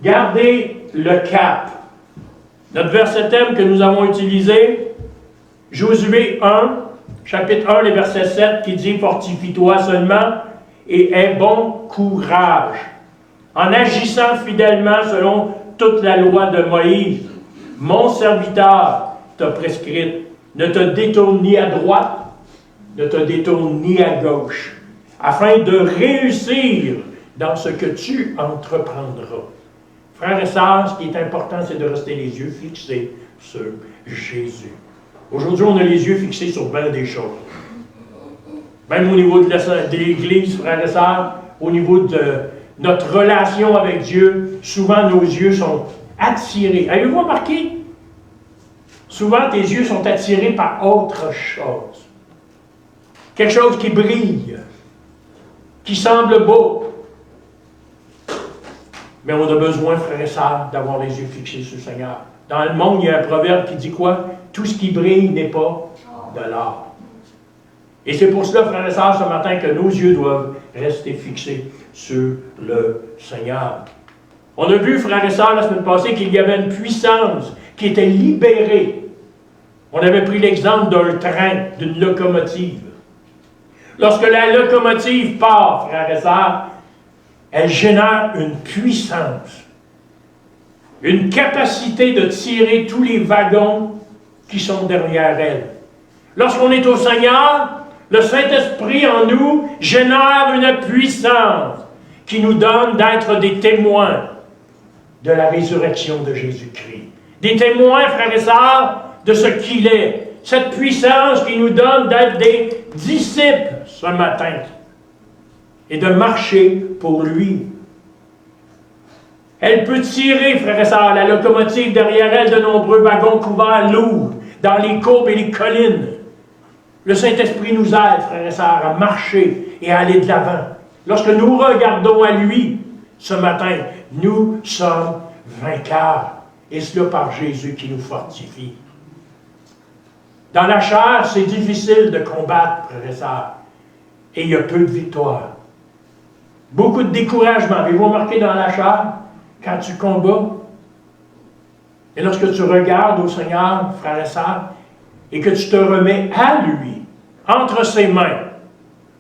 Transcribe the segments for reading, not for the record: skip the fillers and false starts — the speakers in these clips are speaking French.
Gardez le cap. Notre verset thème que nous avons utilisé, Josué 1, chapitre 1, le verset 7, qui dit « Fortifie-toi seulement et aie bon courage, en agissant fidèlement selon toute la loi de Moïse. Mon serviteur t'a prescrite. Ne te détourne ni à droite, ne te détourne ni à gauche, afin de réussir dans ce que tu entreprendras. » Frères et sœurs, ce qui est important, c'est de rester les yeux fixés sur Jésus. Aujourd'hui, on a les yeux fixés sur bien des choses. Même au niveau de l'Église, frères et sœurs, au niveau de notre relation avec Dieu, souvent nos yeux sont attirés. Avez-vous remarqué? Souvent, tes yeux sont attirés par autre chose. Quelque chose qui brille, qui semble beau. Mais on a besoin, frères et sœurs, d'avoir les yeux fixés sur le Seigneur. Dans le monde, il y a un proverbe qui dit quoi? Tout ce qui brille n'est pas de l'or. Et c'est pour cela, frères et sœurs, ce matin, que nos yeux doivent rester fixés sur le Seigneur. On a vu, frères et sœurs, la semaine passée, qu'il y avait une puissance qui était libérée. On avait pris l'exemple d'un train, d'une locomotive. Lorsque la locomotive part, frères et sœurs, elle génère une puissance, une capacité de tirer tous les wagons qui sont derrière elle. Lorsqu'on est au Seigneur, le Saint-Esprit en nous génère une puissance qui nous donne d'être des témoins de la résurrection de Jésus-Christ. Des témoins, frères et sœurs, de ce qu'il est. Cette puissance qui nous donne d'être des disciples ce matin et de marcher pour lui. Elle peut tirer, frères et sœurs, la locomotive derrière elle de nombreux wagons couverts lourds dans les courbes et les collines. Le Saint-Esprit nous aide, frères et sœurs, à marcher et à aller de l'avant. Lorsque nous regardons à lui ce matin, nous sommes vainqueurs. Et cela par Jésus qui nous fortifie. Dans la chair, c'est difficile de combattre, frères et sœurs. Et il y a peu de victoires. Beaucoup de découragement. Avez-vous remarqué dans la chair, quand tu combats? Et lorsque tu regardes au Seigneur, frères et sœurs, et que tu te remets à lui, entre ses mains,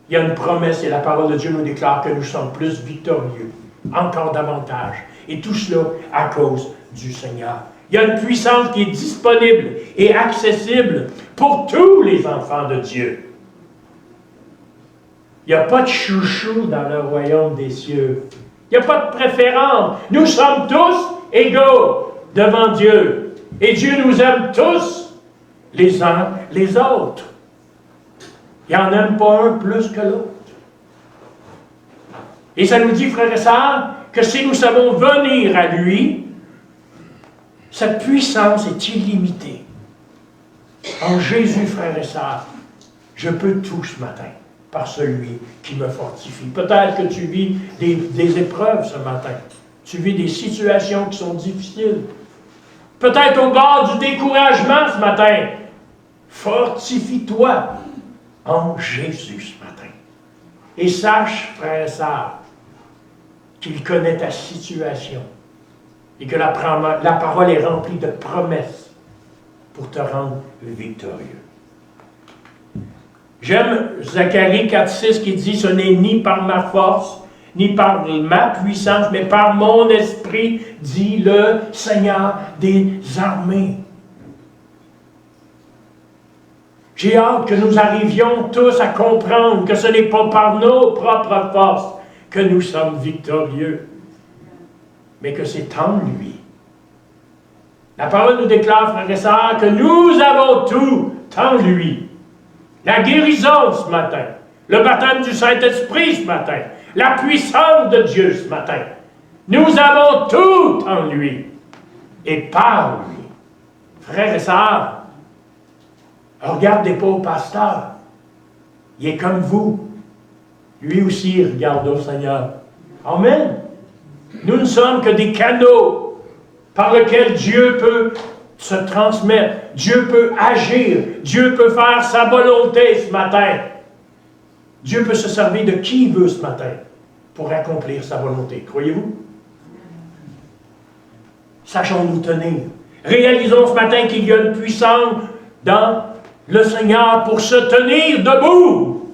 il y a une promesse et la parole de Dieu nous déclare que nous sommes plus victorieux, encore davantage. Et tout cela à cause du Seigneur. Il y a une puissance qui est disponible et accessible pour tous les enfants de Dieu. Il n'y a pas de chouchou dans le royaume des cieux. Il n'y a pas de préférence. Nous sommes tous égaux devant Dieu. Et Dieu nous aime tous, les uns les autres. Il n'y en aime pas un plus que l'autre. Et ça nous dit, frères et sœurs, que si nous savons venir à lui, cette puissance est illimitée. En Jésus, frères et sœurs, je peux tout ce matin par celui qui me fortifie. Peut-être que tu vis des épreuves ce matin. Tu vis des situations qui sont difficiles. Peut-être au bord du découragement ce matin. Fortifie-toi en Jésus ce matin. Et sache, frères et sœurs, qu'il connaît ta situation et que la parole est remplie de promesses pour te rendre victorieux. J'aime Zacharie 4,6 qui dit « Ce n'est ni par ma force, ni par ma puissance, mais par mon esprit, dit le Seigneur des armées. » J'ai hâte que nous arrivions tous à comprendre que ce n'est pas par nos propres forces que nous sommes victorieux, mais que c'est en lui. La parole nous déclare, frères et sœurs, que nous avons tout en lui. La guérison ce matin, le baptême du Saint-Esprit ce matin, la puissance de Dieu ce matin. Nous avons tout en lui et par lui. Frères et sœurs, regardez pas au pasteur. Il est comme vous. Lui aussi, il regarde au Seigneur. Amen. Nous ne sommes que des canaux par lesquels Dieu peut se transmettre. Dieu peut agir. Dieu peut faire sa volonté ce matin. Dieu peut se servir de qui il veut ce matin pour accomplir sa volonté. Croyez-vous? Sachons nous tenir. Réalisons ce matin qu'il y a une puissance dans le Seigneur pour se tenir debout.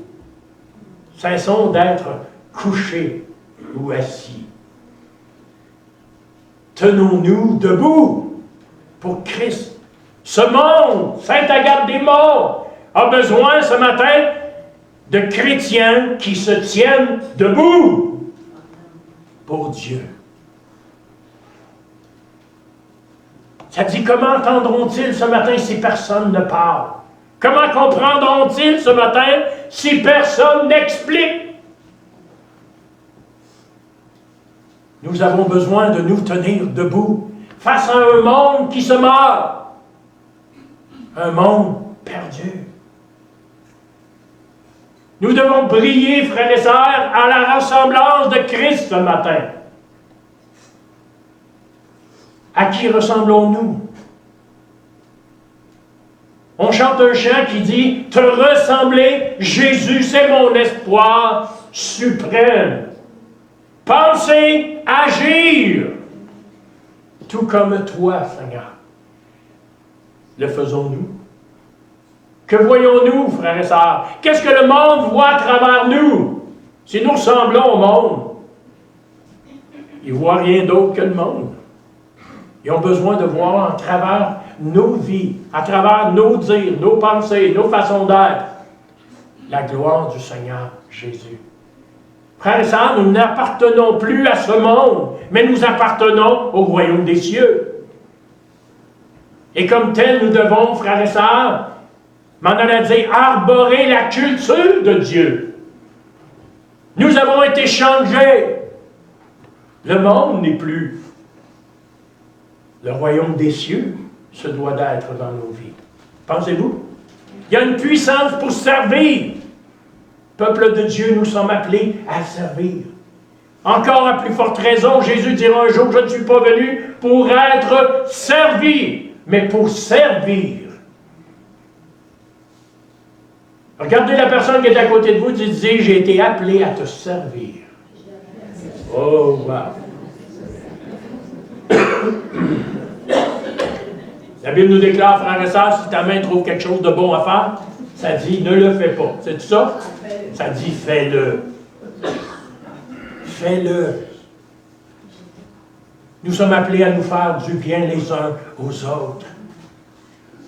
Cessons d'être couchés ou assis. Tenons-nous debout pour Christ. Ce monde, Sainte Agathe des Morts, a besoin ce matin de chrétiens qui se tiennent debout pour Dieu. Ça dit, comment entendront-ils ce matin si personne ne parle? Comment comprendront-ils ce matin si personne n'explique? Nous avons besoin de nous tenir debout face à un monde qui se meurt. Un monde perdu. Nous devons briller, frères et sœurs, à la ressemblance de Christ ce matin. À qui ressemblons-nous? On chante un chant qui dit « Te ressembler, Jésus, c'est mon espoir suprême. » Penser, agir, tout comme toi, Seigneur. Le faisons-nous? Que voyons-nous, frères et sœurs? Qu'est-ce que le monde voit à travers nous? Si nous ressemblons au monde, ils ne voient rien d'autre que le monde. Ils ont besoin de voir à travers nos vies, à travers nos dires, nos pensées, nos façons d'être, la gloire du Seigneur Jésus. Frères et sœurs, nous n'appartenons plus à ce monde, mais nous appartenons au royaume des cieux. Et comme tel, nous devons, frères et sœurs, m'en allait dire, arborer la culture de Dieu. Nous avons été changés. Le monde n'est plus. Le royaume des cieux se doit d'être dans nos vies. Pensez-vous? Il y a une puissance pour servir. Peuple de Dieu, nous sommes appelés à servir. Encore à plus forte raison, Jésus dira un jour, je ne suis pas venu pour être servi, mais pour servir. Regardez la personne qui est à côté de vous et dites, j'ai été appelé à te servir. Oh, wow! La Bible nous déclare, frères et sœurs, si ta main trouve quelque chose de bon à faire, ça dit, ne le fais pas. C'est tout ça? Ça dit, fais-le. Fais-le. Nous sommes appelés à nous faire du bien les uns aux autres.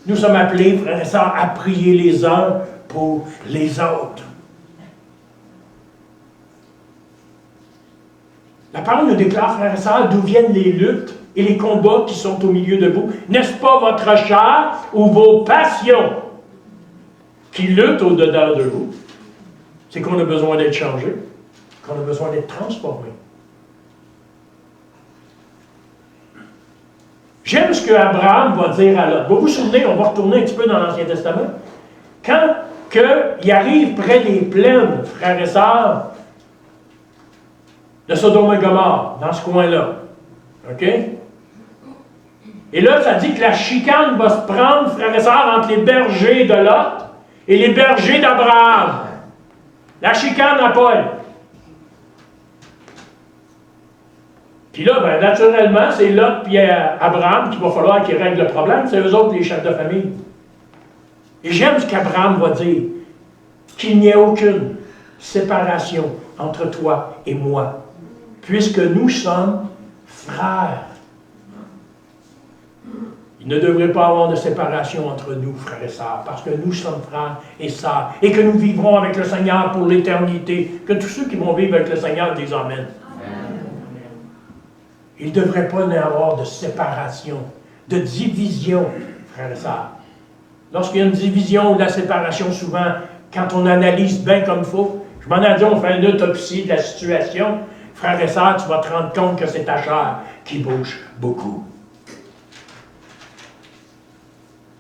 Nous sommes appelés, frères et sœurs, à prier les uns pour les autres. La parole nous déclare, frères et sœurs, d'où viennent les luttes et les combats qui sont au milieu de vous. N'est-ce pas votre chair ou vos passions qui luttent au-dedans de vous? C'est qu'on a besoin d'être changé, qu'on a besoin d'être transformé. J'aime ce que Abraham va dire à Lot. Vous vous souvenez, on va retourner un petit peu dans l'Ancien Testament. Quand il arrive près des plaines, frères et sœurs, de Sodome et Gomorrhe, dans ce coin-là. OK? Et là, ça dit que la chicane va se prendre, frères et sœurs, entre les bergers de Lot et les bergers d'Abraham. La chicane à Paul. Puis là, ben, naturellement, c'est Lot et Abraham qu'il va falloir qu'ils règlent le problème. C'est eux autres les chefs de famille. Et j'aime ce qu'Abraham va dire. Qu'il n'y ait aucune séparation entre toi et moi. Puisque nous sommes frères. Il ne devrait pas avoir de séparation entre nous, frères et sœurs, parce que nous sommes frères et sœurs, et que nous vivrons avec le Seigneur pour l'éternité. Que tous ceux qui vont vivre avec le Seigneur disent Amen. Il ne devrait pas y avoir de séparation, de division, frères et sœurs. Lorsqu'il y a une division ou de la séparation, souvent, quand on analyse bien comme il faut, je m'en ai dit, on fait une autopsie de la situation, frères et sœurs, tu vas te rendre compte que c'est ta chair qui bouge beaucoup.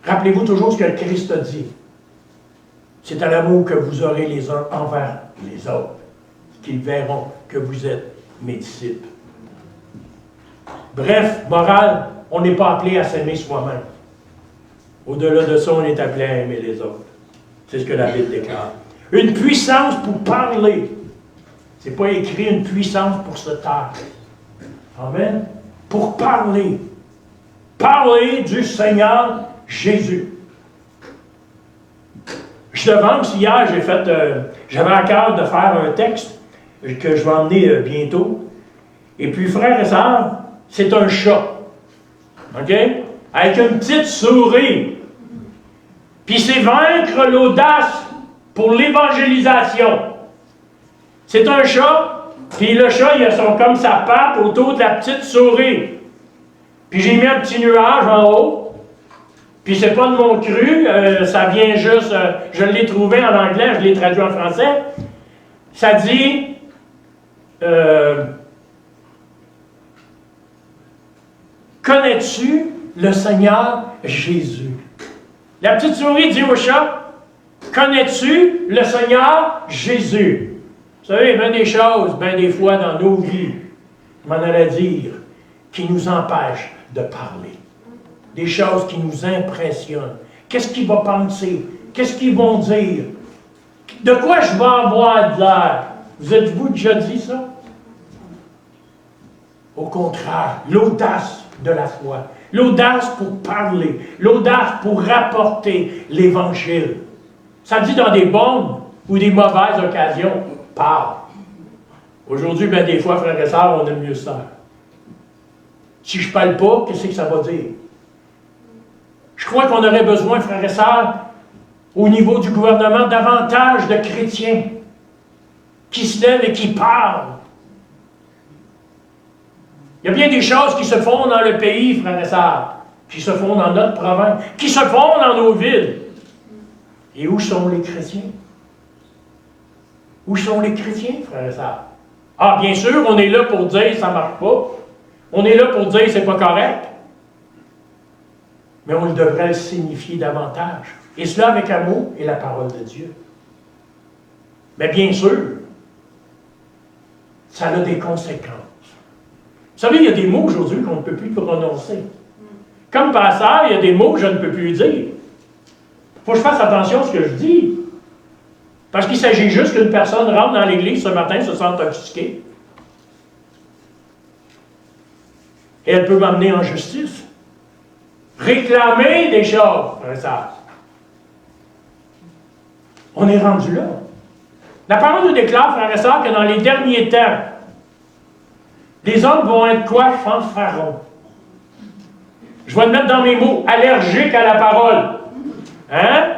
Rappelez-vous toujours ce que le Christ a dit. C'est à l'amour que vous aurez les uns envers les autres, qu'ils verront que vous êtes mes disciples. Bref, morale, on n'est pas appelé à s'aimer soi-même. Au-delà de ça, on est appelé à aimer les autres. C'est ce que la Bible déclare. Une puissance pour parler. Ce n'est pas écrit une puissance pour se taire. Amen. Pour parler. parler du Seigneur Jésus. Je devance, hier, j'avais à cœur de faire un texte que je vais emmener bientôt. Et puis, frères et sœurs, c'est un chat. OK? Avec une petite souris. Puis c'est vaincre l'audace pour l'évangélisation. C'est un chat, puis le chat, il a comme sa patte autour de la petite souris. Puis j'ai mis un petit nuage en haut. Puis c'est pas de mon cru, ça vient juste, je l'ai trouvé en anglais, je l'ai traduit en français. Ça dit, connais-tu le Seigneur Jésus? La petite souris dit au chat, connais-tu le Seigneur Jésus? Vous savez, il y a bien des choses, bien des fois dans nos vies, je m'en allais dire, qui nous empêchent de parler. Des choses qui nous impressionnent. Qu'est-ce qu'il va penser? Qu'est-ce qu'ils vont dire? De quoi je vais avoir de l'air? Vous êtes-vous déjà dit ça? Au contraire, l'audace de la foi. L'audace pour parler. L'audace pour rapporter l'Évangile. Ça dit dans des bonnes ou des mauvaises occasions, parle. Aujourd'hui, bien des fois, frères et sœurs, on aime mieux ça. Si je ne parle pas, qu'est-ce que ça va dire? Je crois qu'on aurait besoin, frères et sœurs, au niveau du gouvernement, davantage de chrétiens qui se lèvent et qui parlent. Il y a bien des choses qui se font dans le pays, frères et sœurs, qui se font dans notre province, qui se font dans nos villes. Et où sont les chrétiens? Où sont les chrétiens, frères et sœurs? Ah, bien sûr, on est là pour dire ça ne marche pas. On est là pour dire c'est pas correct. Mais on devrait le signifier davantage. Et cela avec amour et la parole de Dieu. Mais bien sûr, ça a des conséquences. Vous savez, il y a des mots aujourd'hui qu'on ne peut plus prononcer. Comme pasteur, il y a des mots que je ne peux plus dire. Il faut que je fasse attention à ce que je dis. Parce qu'il s'agit juste qu'une personne rentre dans l'église ce matin, se sente offusquée. Et elle peut m'amener en justice. Réclamer des choses. Ça. On est rendu là. La parole nous déclare, frères et sœurs, que dans les derniers temps, les hommes vont être quoi? Fanfarons. Je vais le mettre dans mes mots. Allergiques à la parole. Hein?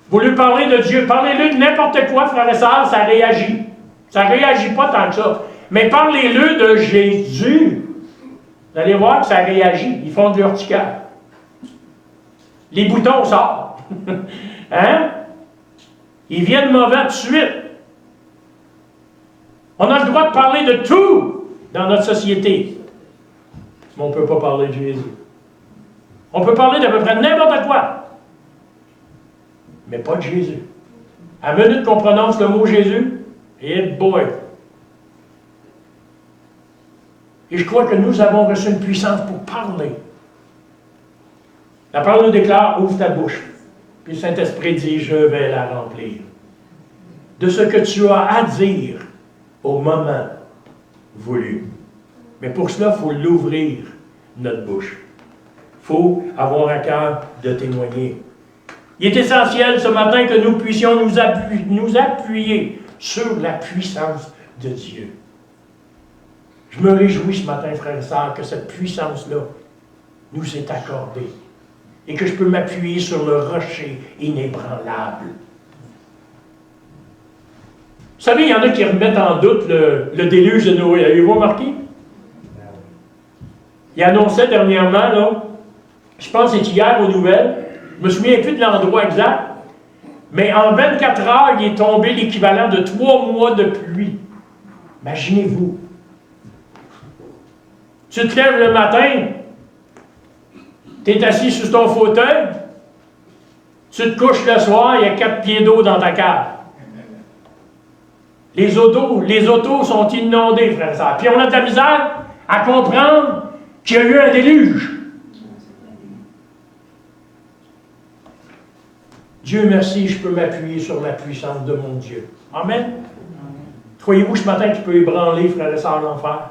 Vous lui parlez de Dieu. Parlez-le de n'importe quoi, frères et sœurs, ça réagit. Ça ne réagit pas tant que ça. Mais parlez-le de Jésus. Vous allez voir que ça réagit. Ils font de l'urticaire. Les boutons sortent. Hein? Ils viennent mauvais tout de suite. On a le droit de parler de tout dans notre société. Mais on ne peut pas parler de Jésus. On peut parler d'à peu près n'importe quoi. Mais pas de Jésus. À minute qu'on prononce le mot Jésus, et boy! Et je crois que nous avons reçu une puissance pour parler. La parole nous déclare, ouvre ta bouche. Puis le Saint-Esprit dit, je vais la remplir. De ce que tu as à dire au moment voulu. Mais pour cela, il faut l'ouvrir, notre bouche. Il faut avoir à cœur de témoigner. Il est essentiel ce matin que nous puissions nous appuyer sur la puissance de Dieu. Je me réjouis ce matin, frères et sœurs, que cette puissance-là nous est accordée et que je peux m'appuyer sur le rocher inébranlable. Vous savez, il y en a qui remettent en doute le déluge de Noé. Avez-vous remarqué? Il annonçait dernièrement, là, je pense que c'est hier aux nouvelles, je ne me souviens plus de l'endroit exact, mais en 24 heures, il est tombé l'équivalent de 3 mois de pluie. Imaginez-vous. Tu te lèves le matin, tu es assis sur ton fauteuil, tu te couches le soir, il y a 4 pieds d'eau dans ta cave. Les autos sont inondées, frère et sœurs. Puis on a de la misère à comprendre qu'il y a eu un déluge. Dieu merci, je peux m'appuyer sur la puissance de mon Dieu. Amen. Croyez-vous ce matin qu'il peut ébranler, frères et sœurs, l'enfer?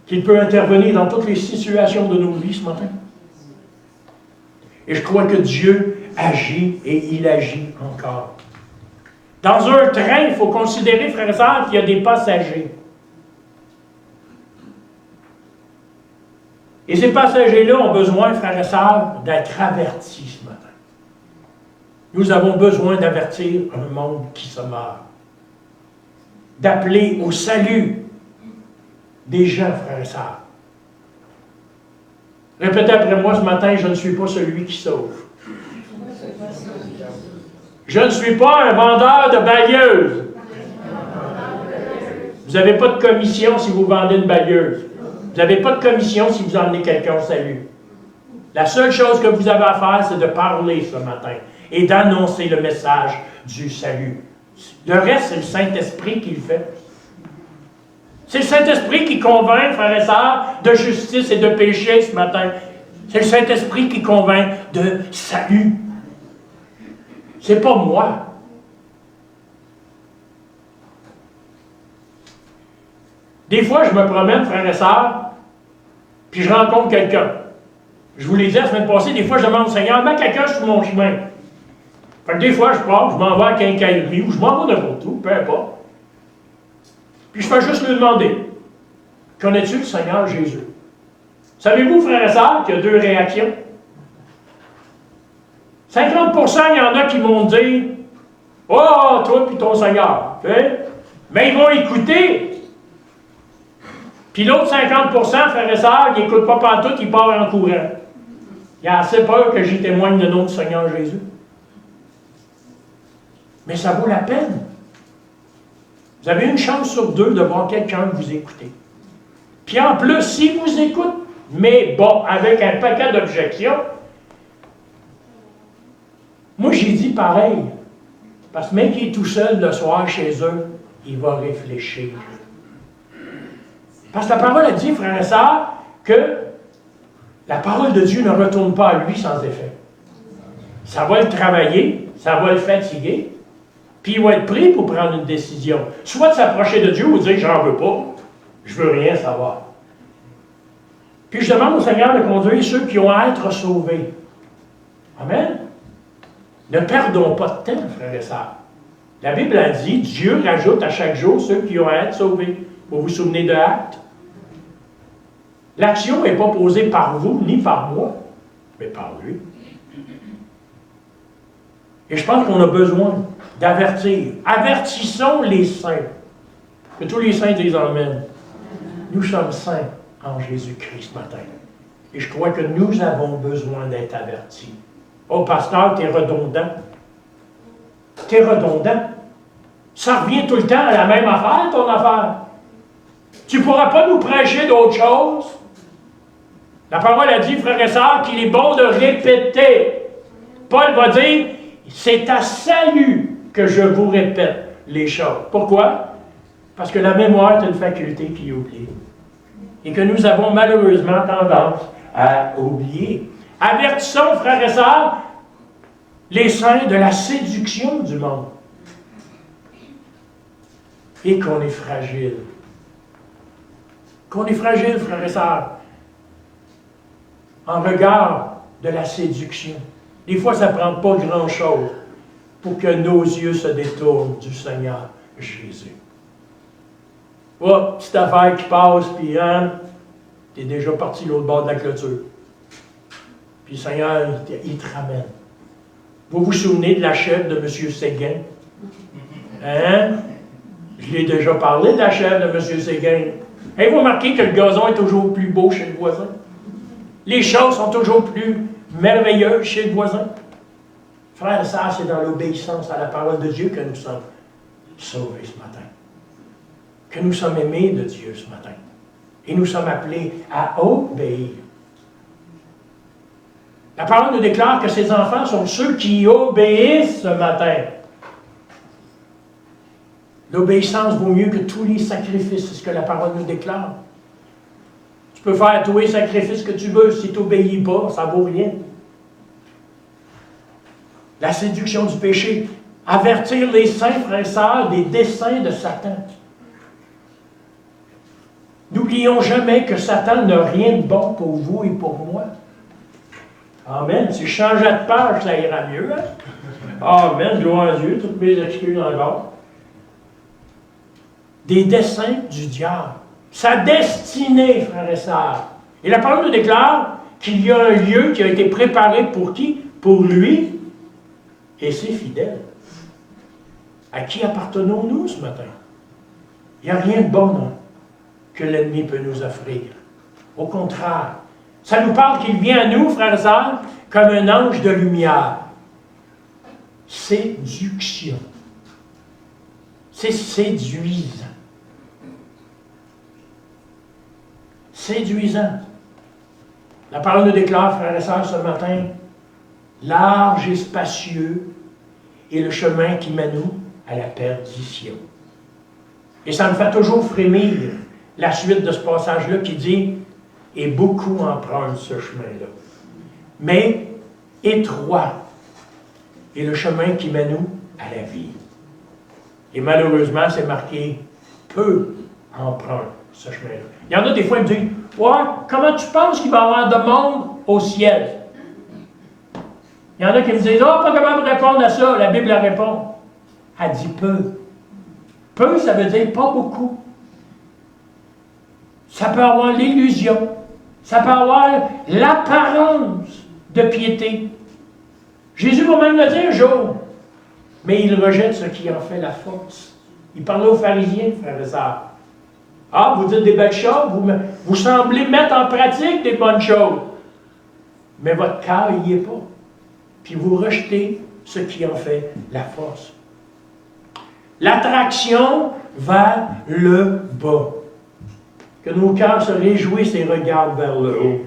qu'il peut intervenir dans toutes les situations de nos vies ce matin. Et je crois que Dieu agit et il agit encore. Dans un train, il faut considérer, frères et sœurs, qu'il y a des passagers. Et ces passagers-là ont besoin, frères et sœurs, d'être avertis ce matin. Nous avons besoin d'avertir un monde qui se meurt. D'appeler au salut des gens, frères et sœurs. Répétez après moi ce matin, je ne suis pas celui qui sauve. Je ne suis pas un vendeur de bailleuses. Vous n'avez pas de commission si vous vendez une bailleuse. Vous n'avez pas de commission si vous emmenez quelqu'un au salut. La seule chose que vous avez à faire, c'est de parler ce matin et d'annoncer le message du salut. Le reste, c'est le Saint-Esprit qui le fait. C'est le Saint-Esprit qui convainc, frères et sœurs, de justice et de péché ce matin. C'est le Saint-Esprit qui convainc de salut. C'est pas moi. Des fois, je me promène, frères et sœurs, puis je rencontre quelqu'un. Je vous l'ai dit la semaine passée, des fois, je demande au Seigneur, mets quelqu'un sur mon chemin. Fait que des fois, je pars, je m'en vais à quincaillerie, ou je m'en vais n'importe où, peu importe. Puis je fais juste lui demander, connais-tu le Seigneur Jésus? Savez-vous, frères et sœurs, qu'il y a deux réactions? 50%, il y en a qui vont dire, oh, toi puis ton Seigneur. Mais ils vont écouter. Puis l'autre 50%, frères et sœurs, ils n'écoutent pas pantoute, ils partent en courant. Il a assez peur que j'y témoigne de notre Seigneur Jésus. Mais ça vaut la peine. Vous avez une chance sur deux de voir quelqu'un vous écouter. Puis en plus, s'il vous écoute, mais bon, avec un paquet d'objections, moi j'ai dit pareil. Parce que même qu'il est tout seul le soir chez eux, il va réfléchir. Parce que la parole a dit, frères et sœurs, que la parole de Dieu ne retourne pas à lui sans effet. Ça va le travailler, ça va le fatiguer, puis il va être pris pour prendre une décision. Soit de s'approcher de Dieu ou de dire, j'en veux pas, je veux rien savoir. Puis je demande au Seigneur de conduire ceux qui ont à être sauvés. Amen. Ne perdons pas de temps, frères et sœurs. La Bible a dit, Dieu rajoute à chaque jour ceux qui ont à être sauvés. Vous vous souvenez de Actes? L'action n'est pas posée par vous ni par moi, mais par lui. Et je pense qu'on a besoin d'avertir. Avertissons les saints. Que tous les saints disent Amen. Nous sommes saints en Jésus-Christ ce matin. Et je crois que nous avons besoin d'être avertis. Oh, pasteur, t'es redondant. T'es redondant. Ça revient tout le temps à la même affaire, ton affaire. Tu ne pourras pas nous prêcher d'autre chose. La parole a dit, frères et sœurs, qu'il est bon de répéter. Paul va dire, c'est à salut que je vous répète les choses. Pourquoi? Parce que la mémoire est une faculté qui oublie. Et que nous avons malheureusement tendance à oublier. Avertissons, frères et sœurs, les saints de la séduction du monde. Et qu'on est fragile. Qu'on est fragile, frères et sœurs, en regard de la séduction. Des fois, ça ne prend pas grand-chose pour que nos yeux se détournent du Seigneur Jésus. Oh, petite affaire qui passe, puis hein, tu es déjà parti de l'autre bord de la clôture. Puis le Seigneur, il te ramène. Vous vous souvenez de la chèvre de M. Séguin? Hein? Je l'ai déjà parlé de la chèvre de M. Séguin. Avez-vous remarqué que le gazon est toujours plus beau chez le voisin? Les choses sont toujours plus merveilleuses chez le voisin. Frères et sœurs, c'est dans l'obéissance à la parole de Dieu que nous sommes sauvés ce matin. Que nous sommes aimés de Dieu ce matin. Et nous sommes appelés à obéir. La parole nous déclare que ces enfants sont ceux qui obéissent ce matin. L'obéissance vaut mieux que tous les sacrifices, c'est ce que la parole nous déclare. Tu peux faire tous les sacrifices que tu veux, si tu n'obéis pas, ça ne vaut rien. La séduction du péché, avertir les saints frères et sœurs des desseins de Satan. N'oublions jamais que Satan n'a rien de bon pour vous et pour moi. Amen. Si je changeais de page, ça ira mieux. Hein? Amen. Gloire à Dieu. Toutes mes excuses encore. Des desseins du diable. Sa destinée, frères et sœurs. Et la parole nous déclare qu'il y a un lieu qui a été préparé pour qui? Pour lui et ses fidèles. À qui appartenons-nous ce matin? Il n'y a rien de bon non, que l'ennemi peut nous offrir. Au contraire, ça nous parle qu'il vient à nous, frères et sœurs, comme un ange de lumière. Séduction. C'est séduisant. Séduisant. La parole nous déclare, frères et sœurs, ce matin, large et spacieux est le chemin qui mène à la perdition. Et ça me fait toujours frémir la suite de ce passage-là qui dit « Et beaucoup empruntent ce chemin-là. » Mais étroit est le chemin qui mène à la vie. Et malheureusement, c'est marqué « Peu empruntent ce chemin-là. » Il y en a des fois qui me disent « Ouais, comment tu penses qu'il va y avoir de monde au ciel? » Il y en a qui me disent « Oh, pas comment me répondre à ça. » La Bible répond. Elle dit peu. Peu, ça veut dire pas beaucoup. Ça peut avoir l'illusion. Ça peut avoir l'apparence de piété. Jésus va même le dire un jour. Mais il rejette ce qui en fait la force. Il parlait aux pharisiens, frères et sœurs. Ah, vous dites des belles choses, vous semblez mettre en pratique des bonnes choses. Mais votre cœur n'y est pas. Puis vous rejetez ce qui en fait la force. L'attraction vers le bas. Que nos cœurs se réjouissent et regardent vers le haut.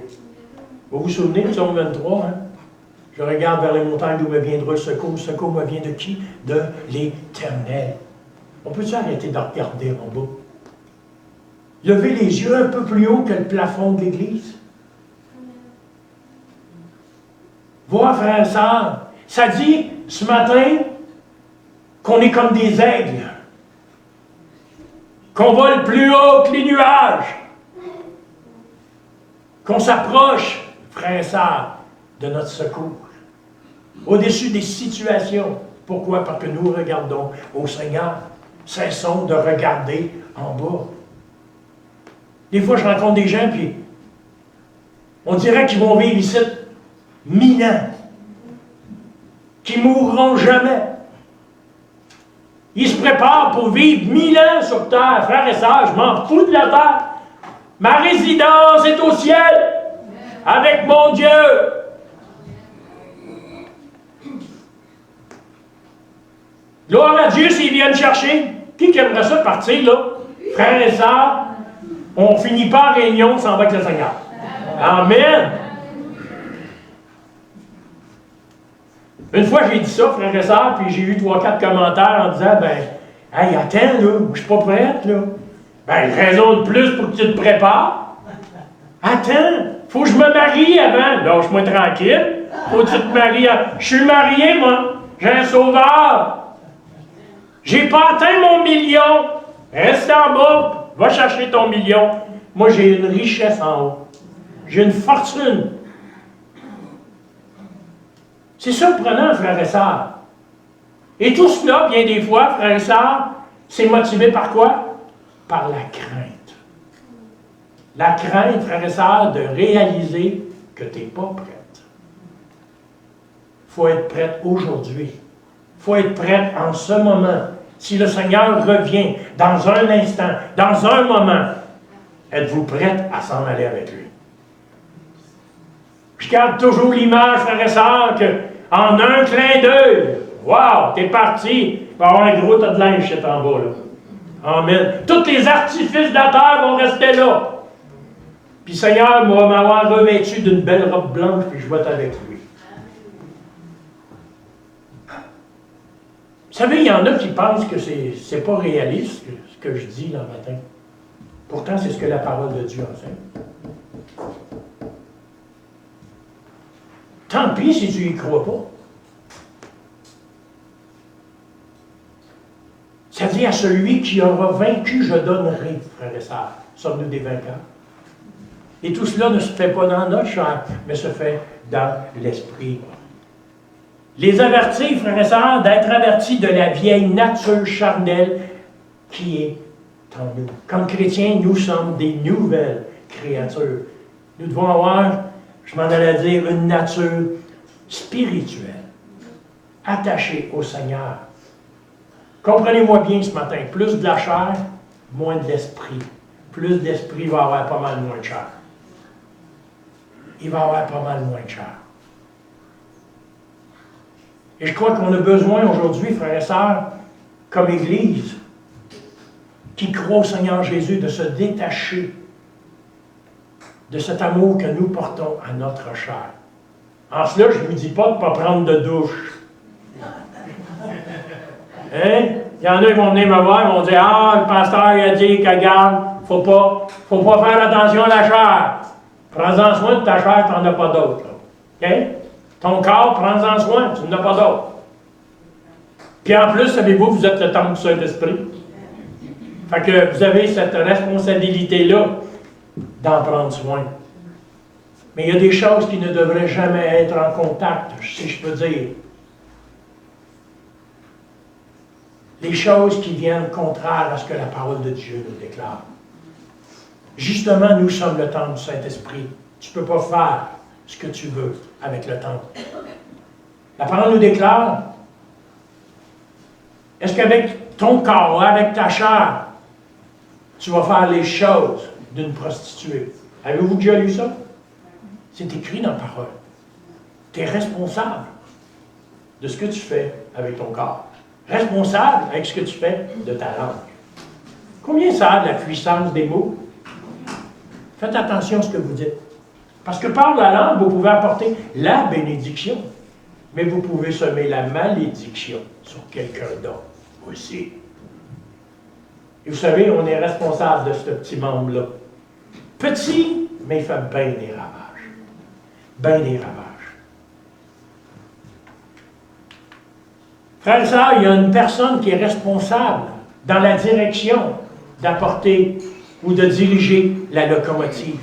Vous vous souvenez de Psaume 23, hein? Je regarde vers les montagnes d'où me viendra le secours. Le secours me vient de qui? De l'Éternel. On peut-tu arrêter de regarder en bas? Levez les yeux un peu plus haut que le plafond de l'Église. Voir, frères et sœurs, ça dit ce matin qu'on est comme des aigles, qu'on vole plus haut que les nuages, qu'on s'approche, frères et sœurs, de notre secours, au-dessus des situations. Pourquoi? Parce que nous regardons au Seigneur. Cessons de regarder en bas. Des fois, je rencontre des gens, puis on dirait qu'ils vont vivre ici 1000 ans, qu'ils ne mourront jamais. Ils se préparent pour vivre 1000 ans sur terre. Frères et sœurs, je m'en fous de la terre. Ma résidence est au ciel, avec mon Dieu. Gloire à Dieu s'ils viennent chercher. Qui aimerait ça partir, là? Frères et sœurs, on ne finit pas en réunion sans avec le Seigneur. Amen. Une fois, j'ai dit ça, frères et sœurs, puis j'ai eu 3-4 commentaires en disant, ben, hey, attends, là, je ne suis pas prête, là. Ben, raison de plus pour que tu te prépares. Attends, faut que je me marie avant. Lâche-moi tranquille. Faut que tu te maries avant. Je suis marié, moi. J'ai un sauveur. J'ai pas atteint mon million. Reste en bas. Va chercher ton million. Moi, j'ai une richesse en haut. J'ai une fortune. C'est surprenant, frères et sœurs. Et tout cela, bien des fois, frères et sœurs, c'est motivé par quoi? Par la crainte. La crainte, frères et sœurs, de réaliser que tu n'es pas prête. Il faut être prête aujourd'hui. Il faut être prête en ce moment. Si le Seigneur revient dans un instant, dans un moment, êtes-vous prête à s'en aller avec lui? Je garde toujours l'image, frères et sœurs, qu'en un clin d'œil, wow, t'es parti, il va y avoir un gros tas de linge chez en bas, là. Amen. Tous les artifices de la terre vont rester là. Puis le Seigneur va m'avoir revêtu d'une belle robe blanche, puis je vais être avec lui. Vous savez, il y en a qui pensent que c'est pas réaliste, ce que je dis là matin. Pourtant, c'est ce que la parole de Dieu enseigne. Tant pis si tu n'y crois pas. Ça dit à celui qui aura vaincu, je donnerai, frères et sœurs, sommes-nous des vainqueurs. Et tout cela ne se fait pas dans notre chair, mais se fait dans l'esprit. Les avertir, frères et sœurs, d'être avertis de la vieille nature charnelle qui est en nous. Comme chrétiens, nous sommes des nouvelles créatures. Nous devons avoir, je m'en allais dire, une nature spirituelle, attachée au Seigneur. Comprenez-moi bien ce matin, plus de la chair, moins de l'esprit. Plus d'esprit va avoir pas mal moins de chair. Il va avoir pas mal moins de chair. Et je crois qu'on a besoin aujourd'hui, frères et sœurs, comme Église, qui croit au Seigneur Jésus, de se détacher de cet amour que nous portons à notre chair. En cela, je ne vous dis pas de ne pas prendre de douche. Hein? Il y en a qui vont venir me voir et vont dire « Ah, le pasteur il a dit qu'il regarde, faut pas faire attention à la chair. Prends-en soin de ta chair, tu n'en as pas d'autre. Okay? Ton corps, prends-en soin, tu n'en as pas d'autre. Puis en plus, savez-vous, vous êtes le temple du Saint-Esprit. Fait que vous avez cette responsabilité-là d'en prendre soin. Mais il y a des choses qui ne devraient jamais être en contact, si je peux dire. Les choses qui viennent contraires à ce que la parole de Dieu nous déclare. Justement, nous sommes le temple du Saint-Esprit. Tu ne peux pas faire ce que tu veux avec le temple. La parole nous déclare, est-ce qu'avec ton corps, avec ta chair, tu vas faire les choses d'une prostituée? Avez-vous déjà lu ça? C'est écrit dans la parole. Tu es responsable de ce que tu fais avec ton corps. Responsable avec ce que tu fais de ta langue. Combien ça a de la puissance des mots? Faites attention à ce que vous dites. Parce que par la langue, vous pouvez apporter la bénédiction, mais vous pouvez semer la malédiction sur quelqu'un d'autre aussi. Et vous savez, on est responsable de ce petit membre-là. Petit, mais il fait bien des ravages. Bien des ravages. Frères et sœurs, il y a une personne qui est responsable dans la direction d'apporter ou de diriger la locomotive.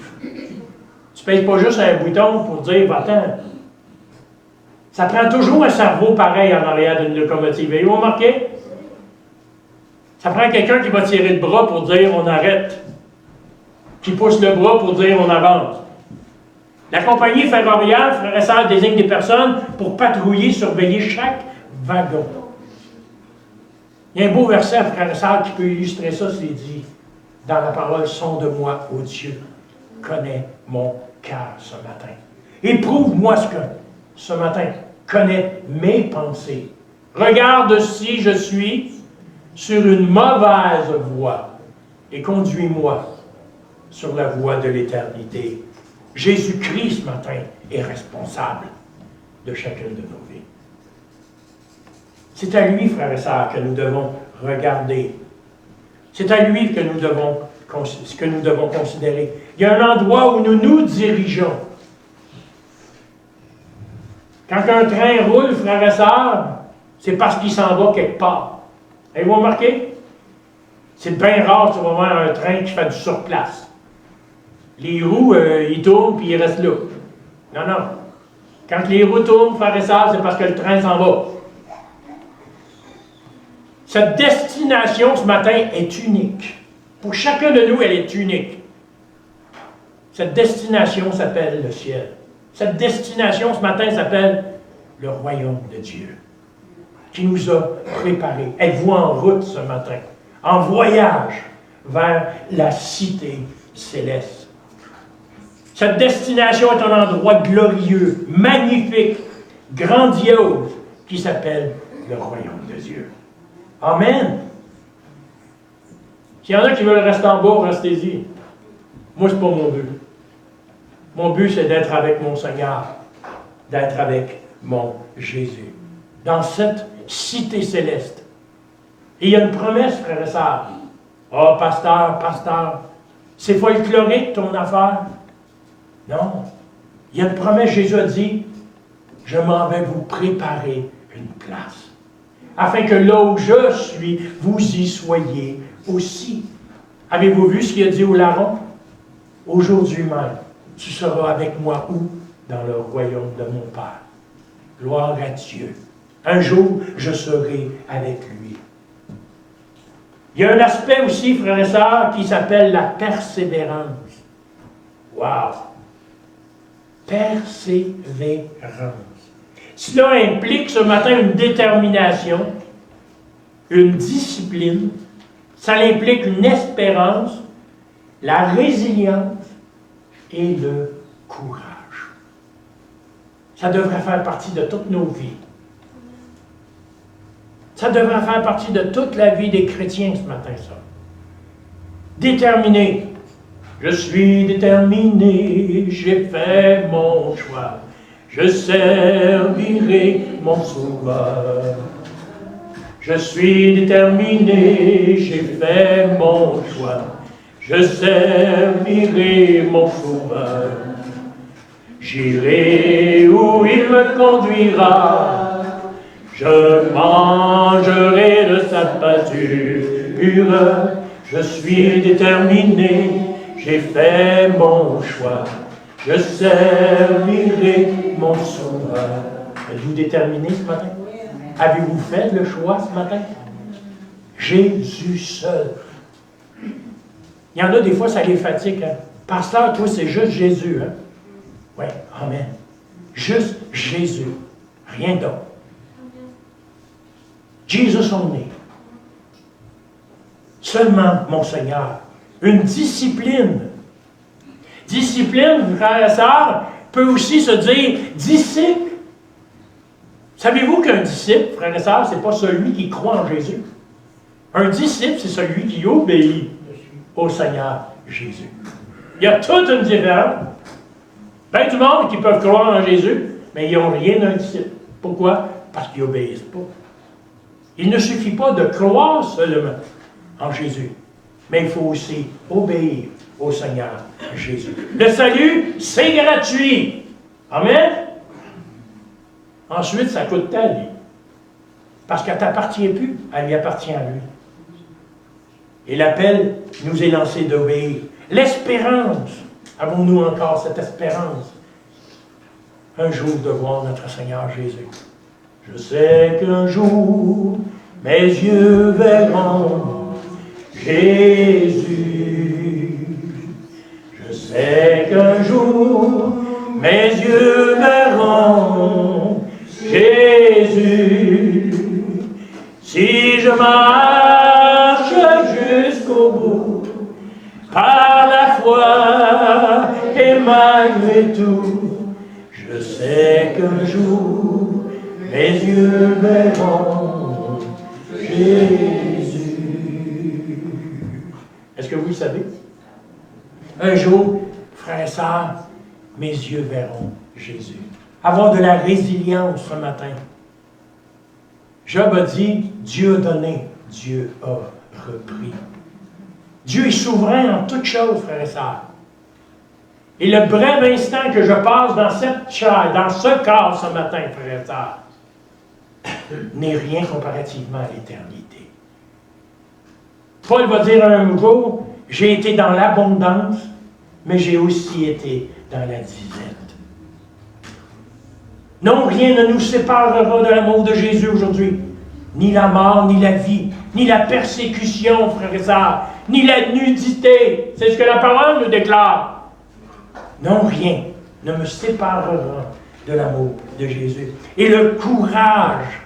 Tu ne pèses pas juste un bouton pour dire « va-t'en ». Ça prend toujours un cerveau pareil en arrière d'une locomotive. Et vous remarquez? Ça prend quelqu'un qui va tirer le bras pour dire « on arrête », qui pousse le bras pour dire « on avance ». La compagnie ferroviaire, frères et sœurs, désigne des personnes pour patrouiller, surveiller chaque wagon. Il y a un beau verset, frères et sœurs, qui peut illustrer ça, c'est dit dans la parole « Sonde-moi, ô Dieu, connais mon cœur ce matin. Éprouve-moi ce matin, connais mes pensées. Regarde si je suis sur une mauvaise voie et conduis-moi sur la voie de l'éternité. » Jésus-Christ, ce matin, est responsable de chacune de nos vies. C'est à lui, frères et sœurs, que nous devons regarder. C'est à lui que nous devons considérer. Il y a un endroit où nous nous dirigeons. Quand un train roule, frères et sœurs, c'est parce qu'il s'en va quelque part. Avez-vous remarqué? C'est bien rare, tu vas voir un train qui fait du surplace. Les roues, ils tournent puis ils restent là. Non, non. Quand les roues tournent, frères et sœurs, c'est parce que le train s'en va. Cette destination ce matin est unique. Pour chacun de nous, elle est unique. Cette destination s'appelle le ciel. Cette destination ce matin s'appelle le royaume de Dieu, qui nous a préparés. Êtes-vous en route ce matin, en voyage vers la cité céleste? Cette destination est un endroit glorieux, magnifique, grandiose, qui s'appelle le royaume de Dieu. Amen. S'il y en a qui veulent rester en bas, restez-y. Moi, ce n'est pas mon but. Mon but, c'est d'être avec mon Seigneur, d'être avec mon Jésus, dans cette cité céleste. Et il y a une promesse, frères et sœurs. Oh, pasteur, c'est folklorique ton affaire. Non. Il y a une promesse, Jésus a dit, je m'en vais vous préparer une place, afin que là où je suis, vous y soyez aussi. Avez-vous vu ce qu'il a dit au larron? Aujourd'hui même, tu seras avec moi où? Dans le royaume de mon Père. Gloire à Dieu. Un jour, je serai avec lui. Il y a un aspect aussi, frères et sœurs, qui s'appelle la persévérance. Wow! Persévérance. Cela implique ce matin une détermination, une discipline, ça implique une espérance, la résilience et le courage. Ça devrait faire partie de toutes nos vies. Ça devrait faire partie de toute la vie des chrétiens ce matin, ça. Déterminé. Je suis déterminé, j'ai fait mon choix. Je servirai mon Sauveur. Je suis déterminé, j'ai fait mon choix. Je servirai mon Sauveur. J'irai où il me conduira. Je mangerai de sa pâture. Je suis déterminé, j'ai fait mon choix. Je servirai mon Sauveur. Êtes-vous déterminé ce matin? Avez-vous fait le choix ce matin? Jésus seul. Il y en a des fois, ça les fatigue. Hein? Pasteur, toi, c'est juste Jésus. Hein? Oui, amen. Juste Jésus. Rien d'autre. Jesus only. Seulement mon Seigneur. Une discipline. Discipline, frères et sœurs, peut aussi se dire disciple. Savez-vous qu'un disciple, frères et sœurs, ce n'est pas celui qui croit en Jésus. Un disciple, c'est celui qui obéit au Seigneur Jésus. Il y a toute une différence. Bien du monde qui peuvent croire en Jésus, mais ils n'ont rien d'un disciple. Pourquoi? Parce qu'ils n'obéissent pas. Il ne suffit pas de croire seulement en Jésus, mais il faut aussi obéir au Seigneur Jésus. Le salut, c'est gratuit. Amen? Ensuite, ça coûte ta vie. Parce qu'elle ne t'appartient plus, elle lui appartient à lui. Et l'appel nous est lancé d'obéir. L'espérance. Avons-nous encore cette espérance? Un jour de voir notre Seigneur Jésus. Je sais qu'un jour, mes yeux verront Jésus. Je sais qu'un jour, mes yeux verront Jésus. Si je marche jusqu'au bout, par la foi et malgré tout, je sais qu'un jour, mes yeux verront Jésus. Est-ce que vous le savez? Un jour, frères et sœurs, mes yeux verront Jésus. Avoir de la résilience ce matin. Job a dit, Dieu a donné, Dieu a repris. Dieu est souverain en toutes choses, frères et sœurs. Et le bref instant que je passe dans cette chair, dans ce corps ce matin, frères et sœurs, n'est rien comparativement à l'éternité. Paul va dire un jour, j'ai été dans l'abondance, mais j'ai aussi été dans la disette. Non, rien ne nous séparera de l'amour de Jésus aujourd'hui. Ni la mort, ni la vie, ni la persécution, frères et sœurs, ni la nudité. C'est ce que la parole nous déclare. Non, rien ne me séparera de l'amour de Jésus. Et le courage.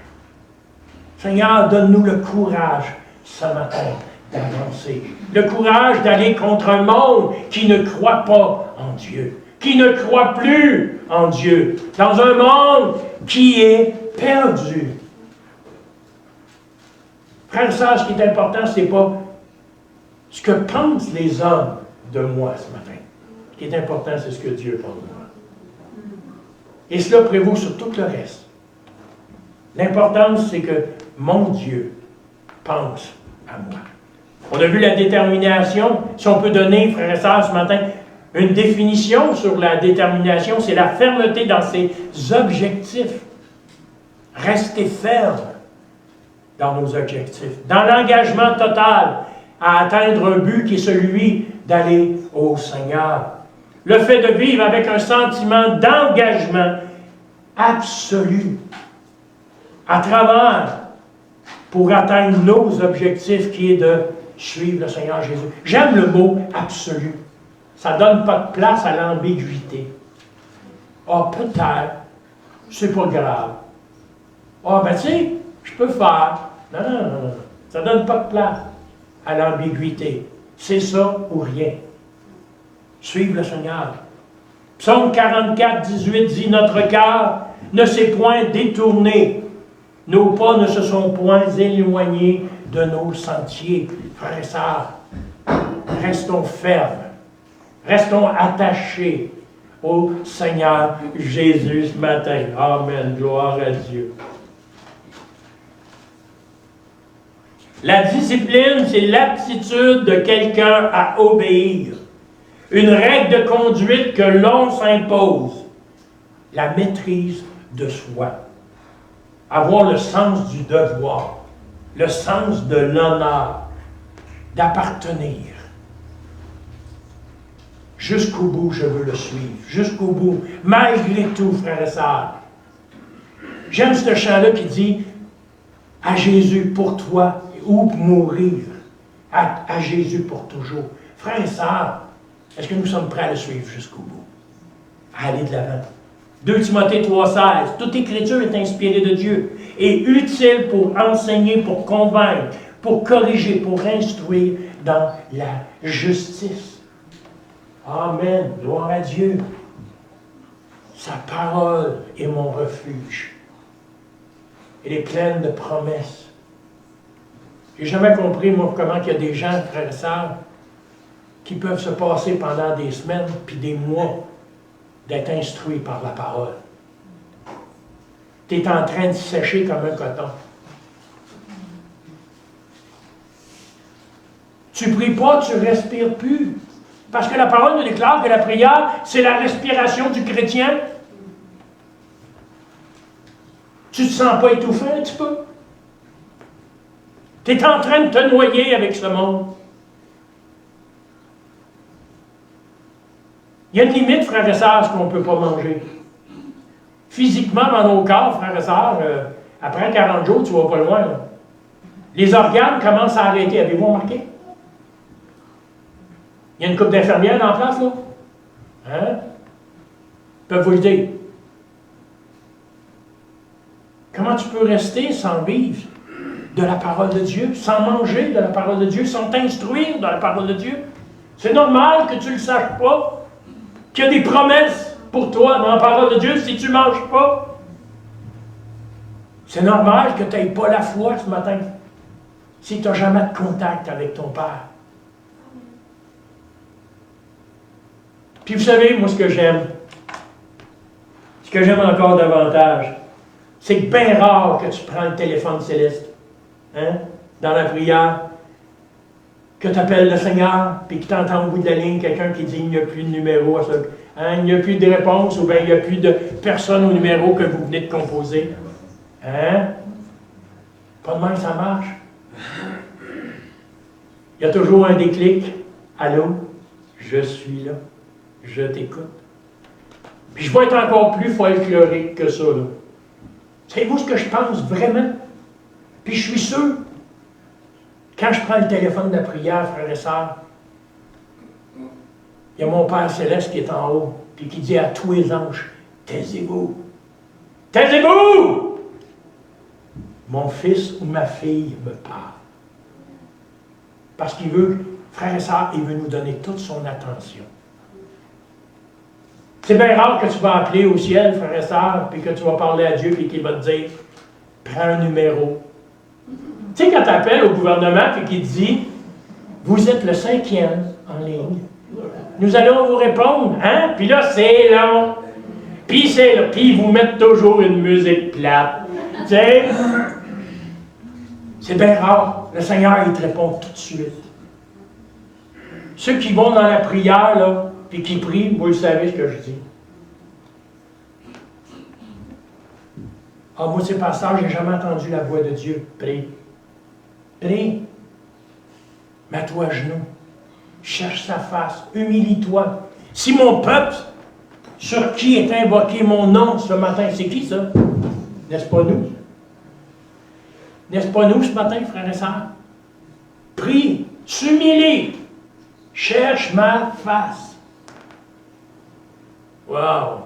Seigneur, donne-nous le courage ce matin d'avancer. Le courage d'aller contre un monde qui ne croit pas en Dieu, qui ne croit plus en Dieu, dans un monde qui est perdu. Frères et sœurs, ce qui est important, ce n'est pas ce que pensent les hommes de moi ce matin. Ce qui est important, c'est ce que Dieu pense de moi. Et cela prévaut sur tout le reste. L'importance, c'est que mon Dieu pense à moi. On a vu la détermination. Si on peut donner, frères et sœurs, ce matin, une définition sur la détermination, c'est la fermeté dans ses objectifs. Rester ferme dans nos objectifs. Dans l'engagement total à atteindre un but qui est celui d'aller au Seigneur. Le fait de vivre avec un sentiment d'engagement absolu à travers pour atteindre nos objectifs qui est de suivre le Seigneur Jésus. J'aime le mot absolu. Ça ne donne pas de place à l'ambiguïté. Ah, peut-être, c'est pas grave. Ah, ben tu sais, je peux faire. Non, non, non, non. Ça ne donne pas de place à l'ambiguïté. C'est ça ou rien. Suivre le Seigneur. Psaume 44, 18 dit, notre cœur ne s'est point détourné. Nos pas ne se sont point éloignés de nos sentiers. Frères et sœurs, restons fermes. Restons attachés au Seigneur Jésus ce matin. Amen. Gloire à Dieu. La discipline, c'est l'aptitude de quelqu'un à obéir. Une règle de conduite que l'on s'impose. La maîtrise de soi. Avoir le sens du devoir. Le sens de l'honneur. D'appartenir. Jusqu'au bout, je veux le suivre. Jusqu'au bout. Malgré tout, frères et sœurs. J'aime ce chant-là qui dit « À Jésus pour toi ou mourir. À Jésus pour toujours. » Frères et sœurs, est-ce que nous sommes prêts à le suivre jusqu'au bout? À aller de l'avant. 2 Timothée 3,16. Toute écriture est inspirée de Dieu et utile pour enseigner, pour convaincre, pour corriger, pour instruire dans la justice. Amen. Gloire à Dieu. Sa parole est mon refuge. Elle est pleine de promesses. J'ai jamais compris, moi, comment il y a des gens, frères et sœurs, qui peuvent se passer pendant des semaines puis des mois d'être instruits par la parole. Tu es en train de sécher comme un coton. Tu pries pas, tu respires plus. Parce que la parole nous déclare que la prière, c'est la respiration du chrétien. Tu ne te sens pas étouffé un petit peu? Tu es en train de te noyer avec ce monde. Il y a une limite, frères et sœurs, à ce qu'on ne peut pas manger. Physiquement, dans nos corps, frères et sœurs, après 40 jours, tu ne vas pas loin. Là. Les organes commencent à arrêter. Avez-vous remarqué? Il y a une couple d'infirmières en place, là. Hein? Ils peuvent vous le dire. Comment tu peux rester sans vivre de la parole de Dieu, sans manger de la parole de Dieu, sans t'instruire de la parole de Dieu? C'est normal que tu ne le saches pas, qu'il y a des promesses pour toi dans la parole de Dieu si tu ne manges pas. C'est normal que tu n'aies pas la foi ce matin, si tu n'as jamais de contact avec ton Père. Puis vous savez, moi, ce que j'aime encore davantage, c'est que bien rare que tu prends le téléphone céleste, hein, dans la prière, que tu appelles le Seigneur, puis que tu entends au bout de la ligne quelqu'un qui dit il n'y a plus de numéro, hein, il n'y a plus de réponse, ou bien il n'y a plus de personne au numéro que vous venez de composer. Hein? Pas de même, ça marche. Il y a toujours un déclic. Allô, je suis là. Je t'écoute. Puis je vais être encore plus folklorique que ça, là. Savez-vous ce que je pense vraiment? Puis je suis sûr, quand je prends le téléphone de la prière, frères et sœurs, il y a mon Père Céleste qui est en haut, puis qui dit à tous les anges, taisez-vous. Taisez-vous! Mon fils ou ma fille me parle. Parce qu'il veut, frères et sœurs, il veut nous donner toute son attention. C'est bien rare que tu vas appeler au ciel, frères et sœurs, puis que tu vas parler à Dieu, puis qu'il va te dire, prends un numéro. Tu sais, quand tu appelles au gouvernement, puis qu'il te dit, vous êtes le 5e en ligne, nous allons vous répondre, hein? Puis là, c'est long. Puis c'est là, puis ils vous mettent toujours une musique plate. Tu sais? C'est bien rare. Le Seigneur, il te répond tout de suite. Ceux qui vont dans la prière, là, puis qui prient, vous le savez ce que je dis. Ah, moi, c'est pasteur, j'ai jamais entendu la voix de Dieu. Prie. Prie. Mets-toi à genoux. Cherche sa face. Humilie-toi. Si mon peuple, sur qui est invoqué mon nom ce matin, c'est qui ça? N'est-ce pas nous? N'est-ce pas nous ce matin, frères et sœurs? Prie, s'humilie, cherche ma face. Wow!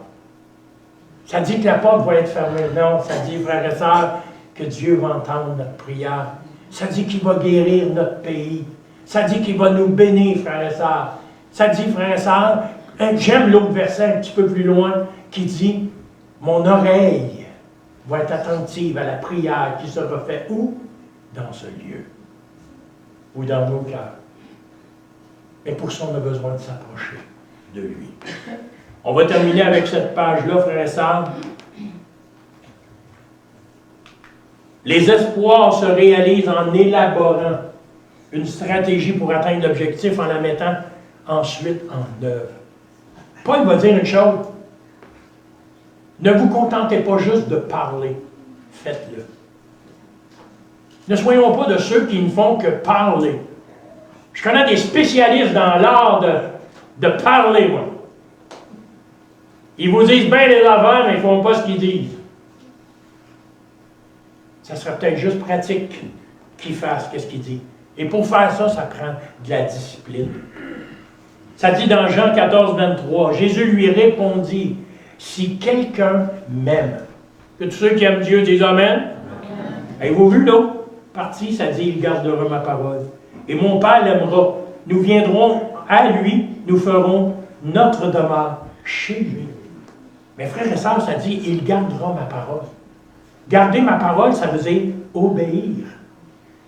Ça dit que la porte va être fermée. Non, ça dit, frères et sœurs, que Dieu va entendre notre prière. Ça dit qu'il va guérir notre pays. Ça dit qu'il va nous bénir, frères et sœurs. Ça dit, frères et sœurs, j'aime l'autre verset un petit peu plus loin, qui dit, mon oreille va être attentive à la prière qui sera faite où? Dans ce lieu. Ou dans nos cœurs. Mais pour ça, on a besoin de s'approcher de lui. On va terminer avec cette page-là, frères et sœurs. Les espoirs se réalisent en élaborant une stratégie pour atteindre l'objectif en la mettant ensuite en œuvre. Paul va dire une chose. Ne vous contentez pas juste de parler, faites-le. Ne soyons pas de ceux qui ne font que parler. Je connais des spécialistes dans l'art de parler, moi. Ils vous disent bien les affaires, mais ils ne font pas ce qu'ils disent. Ça serait peut-être juste pratique qu'ils fassent ce qu'ils disent. Et pour faire ça, ça prend de la discipline. Ça dit dans Jean 14, 23, Jésus lui répondit, « Si quelqu'un m'aime, que tous ceux qui aiment Dieu disent Amen. Avez-vous vu l'autre partie? Ça dit, il gardera ma parole. Et mon Père l'aimera. Nous viendrons à lui, nous ferons notre demeure chez lui. Mais frères et sœurs, ça dit, il gardera ma parole. Garder ma parole, ça veut dire obéir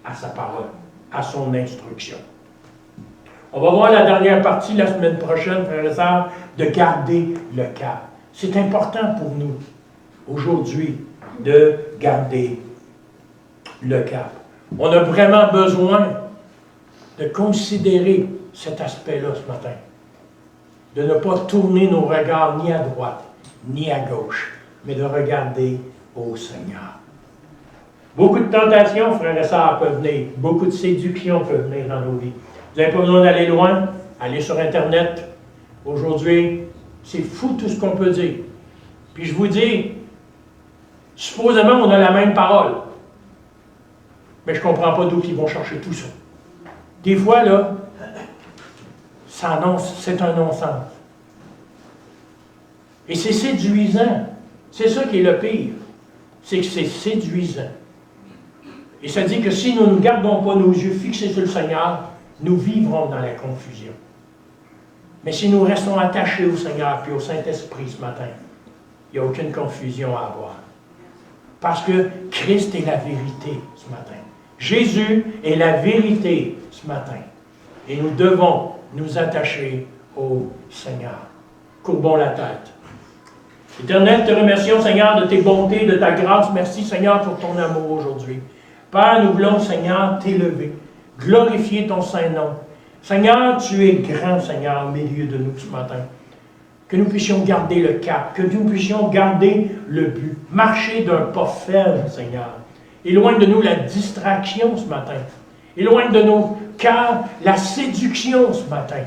à sa parole, à son instruction. On va voir la dernière partie la semaine prochaine, frères et sœurs, de garder le cap. C'est important pour nous, aujourd'hui, de garder le cap. On a vraiment besoin de considérer cet aspect-là ce matin. De ne pas tourner nos regards ni à droite, ni à gauche, mais de regarder au Seigneur. Beaucoup de tentations, frères et sœurs, peuvent venir. Beaucoup de séductions peuvent venir dans nos vies. Vous n'avez pas besoin d'aller loin. Allez sur Internet. Aujourd'hui, c'est fou tout ce qu'on peut dire. Puis je vous dis, supposément, on a la même parole. Mais je ne comprends pas d'où ils vont chercher tout ça. Des fois, là, ça annonce, c'est un non-sens. Et c'est séduisant. C'est ça qui est le pire. C'est que c'est séduisant. Et ça dit que si nous ne gardons pas nos yeux fixés sur le Seigneur, nous vivrons dans la confusion. Mais si nous restons attachés au Seigneur et au Saint-Esprit ce matin, il n'y a aucune confusion à avoir. Parce que Christ est la vérité ce matin. Jésus est la vérité ce matin. Et nous devons nous attacher au Seigneur. Courbons la tête. Éternel, te remercions, Seigneur, de tes bontés, de ta grâce. Merci, Seigneur, pour ton amour aujourd'hui. Père, nous voulons, Seigneur, t'élever, glorifier ton Saint-Nom. Seigneur, tu es grand, Seigneur, au milieu de nous ce matin. Que nous puissions garder le cap, que nous puissions garder le but, marcher d'un pas ferme, Seigneur. Éloigne de nous la distraction ce matin. Éloigne de nos cœurs la séduction ce matin.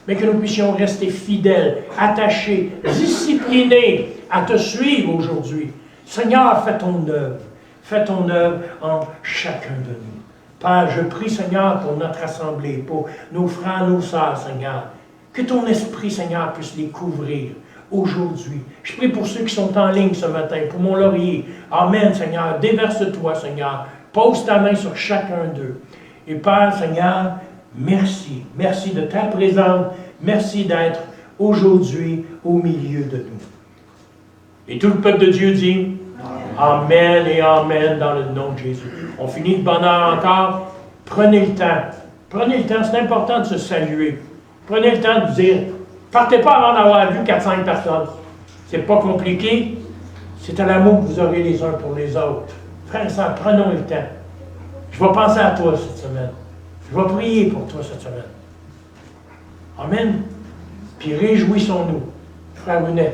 Mais que nous puissions rester fidèles, attachés, disciplinés à te suivre aujourd'hui. Seigneur, fais ton œuvre. Fais ton œuvre en chacun de nous. Père, je prie, Seigneur, pour notre assemblée, pour nos frères, nos sœurs, Seigneur. Que ton esprit, Seigneur, puisse les couvrir aujourd'hui. Je prie pour ceux qui sont en ligne ce matin, pour mon laurier. Amen, Seigneur. Déverse-toi, Seigneur. Pose ta main sur chacun d'eux. Et Père, Seigneur, merci. Merci de ta présence. Merci d'être aujourd'hui au milieu de nous. Et tout le peuple de Dieu dit Amen et Amen dans le nom de Jésus. On finit de bonne heure encore. Prenez le temps. Prenez le temps. C'est important de se saluer. Prenez le temps de dire, partez pas avant d'avoir vu 4-5 personnes. C'est pas compliqué. C'est à l'amour que vous aurez les uns pour les autres. Frères et sœurs, prenons le temps. Je vais penser à toi cette semaine. Je vais prier pour toi cette semaine. Amen. Puis réjouissons-nous. Frère Brunet.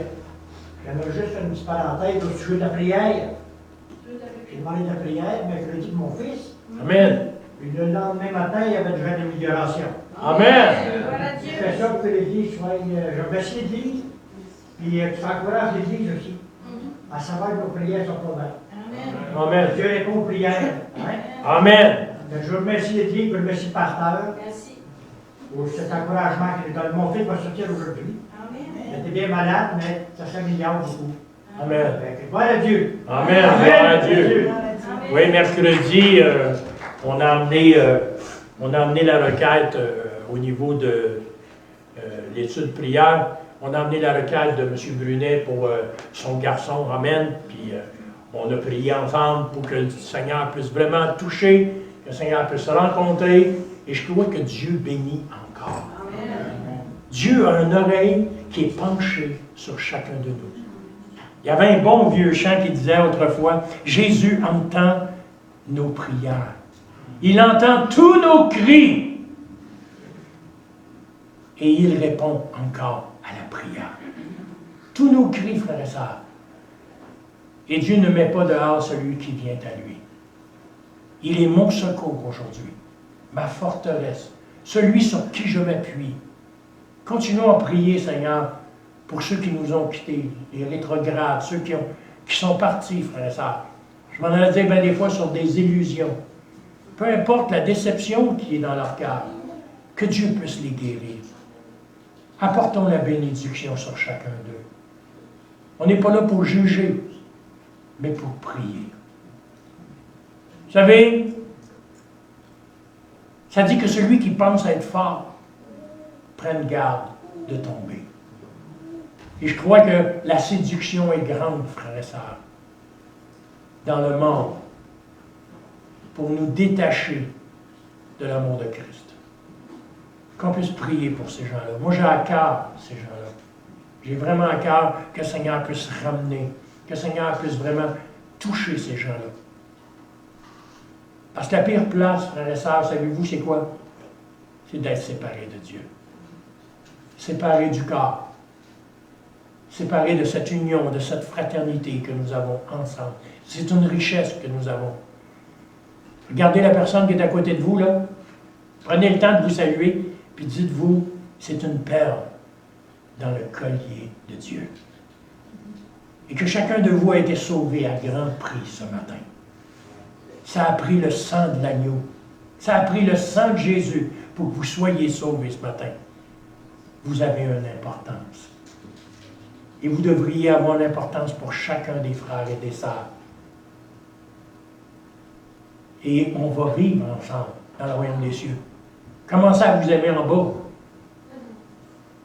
J'aimerais juste faire une petite parenthèse au sujet de la prière. J'ai demandé de la prière mercredi de mon fils. Amen. Puis le lendemain matin, il y avait déjà l'amélioration. Amen. Voilà Tu Dieu. fais ça pour que l'Église soit. Je remercie l'Église, puis tu encourages l'Église aussi. À savoir que nos prières sont pas vaines. Amen. Amen. Dieu répond aux prières. Hein? Amen. Je remercie l'Église, je remercie le pasteur Merci. pour cet encouragement qu'il nous donne. Mon fils va sortir aujourd'hui. Amen. Il était bien malade, mais ça s'améliore beaucoup. Amen. Fait que, gloire à Dieu. Amen. Gloire à Dieu. Amen. Oui, mercredi, on a amené la requête au niveau de l'étude prière. On a amené la requête de M. Brunet pour son garçon. Amen. Puis on a prié ensemble pour que le Seigneur puisse vraiment toucher, que le Seigneur puisse se rencontrer. Et je crois que Dieu bénit encore. Amen. Dieu a une oreille qui est penchée sur chacun de nous. Il y avait un bon vieux chant qui disait autrefois, Jésus entend nos prières. Il entend tous nos cris. Et il répond encore à la prière. Tous nos cris, frères et sœurs. Et Dieu ne met pas dehors celui qui vient à lui. Il est mon secours aujourd'hui, ma forteresse, celui sur qui je m'appuie. Continuons à prier, Seigneur, pour ceux qui nous ont quittés, les rétrogrades, ceux qui sont partis, frères et sœurs. Je m'en allais dire bien des fois sur des illusions. Peu importe la déception qui est dans leur cœur, que Dieu puisse les guérir. Apportons la bénédiction sur chacun d'eux. On n'est pas là pour juger, mais pour prier. Vous savez, ça dit que celui qui pense être fort prenne garde de tomber. Et je crois que la séduction est grande, frères et sœurs, dans le monde, pour nous détacher de l'amour de Christ. Qu'on puisse prier pour ces gens-là. Moi, j'ai à cœur ces gens-là. J'ai vraiment à cœur que le Seigneur puisse ramener, que le Seigneur puisse vraiment toucher ces gens-là. Parce que la pire place, frères et sœurs, savez-vous, c'est quoi? C'est d'être séparé de Dieu. Séparé du corps. Séparé de cette union, de cette fraternité que nous avons ensemble. C'est une richesse que nous avons. Regardez la personne qui est à côté de vous, là. Prenez le temps de vous saluer, puis dites-vous, c'est une perle dans le collier de Dieu. Et que chacun de vous a été sauvé à grand prix ce matin. Ça a pris le sang de l'agneau. Ça a pris le sang de Jésus pour que vous soyez sauvés ce matin. Vous avez une importance. Et vous devriez avoir l'importance pour chacun des frères et des sœurs. Et on va vivre ensemble dans le royaume des cieux. Commencez à vous aimer en bas.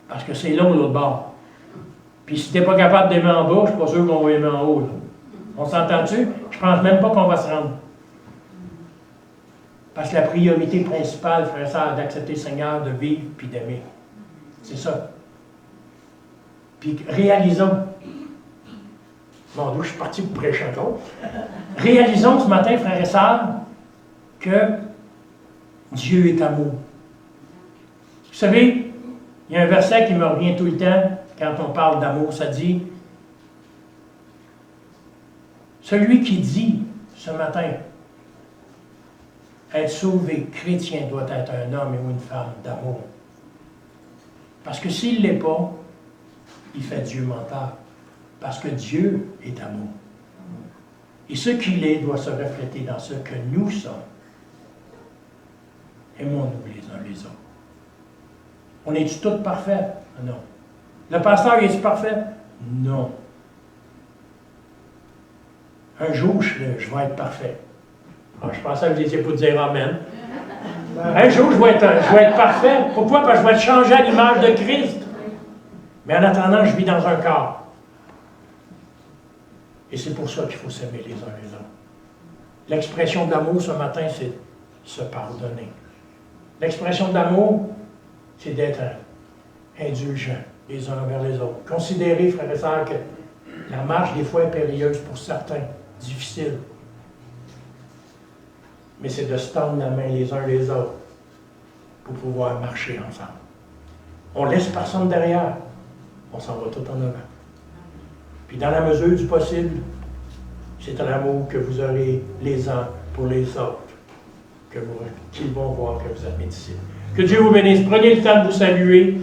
Parce que c'est long l'autre bord. Puis si tu n'es pas capable d'aimer en bas, je ne suis pas sûr qu'on va aimer en haut. Là. On s'entend-tu? Je ne pense même pas qu'on va se rendre. Parce que la priorité principale, frère et sœur, d'accepter le Seigneur, de vivre puis d'aimer. C'est ça. Puis réalisons. Bon, d'où je suis parti pour prêcher encore. Réalisons ce matin, frères et sœurs, que Dieu est amour. Vous savez, il y a un verset qui me revient tout le temps quand on parle d'amour. Ça dit, celui qui dit ce matin, être sauvé, chrétien, doit être un homme ou une femme d'amour. Parce que s'il ne l'est pas, il fait Dieu menteur. Parce que Dieu est amour. Et ce qu'il est doit se refléter dans ce que nous sommes. Aimons-nous les uns les autres. On est-tu tous parfaits? Non. Le pasteur, est-tu parfait? Non. Un jour, je vais être parfait. Alors, je pensais que vous étiez pour dire Amen. Un jour, je vais être parfait. Pourquoi? Parce que je vais être changé à l'image de Christ. Mais en attendant, je vis dans un corps. Et c'est pour ça qu'il faut s'aimer les uns les autres. L'expression d'amour ce matin, c'est se pardonner. L'expression d'amour, c'est d'être indulgent les uns envers les autres. Considérez, frères et sœurs, que la marche, des fois, est périlleuse pour certains, difficile. Mais c'est de se tendre la main les uns les autres pour pouvoir marcher ensemble. On laisse personne derrière. On s'en va tout en avant. Puis dans la mesure du possible, c'est un amour que vous aurez les uns pour les autres. qu'ils vont voir que vous êtes mes disciples. Que Dieu vous bénisse. Prenez le temps de vous saluer,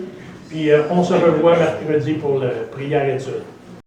puis on se revoit mercredi pour la prière étude.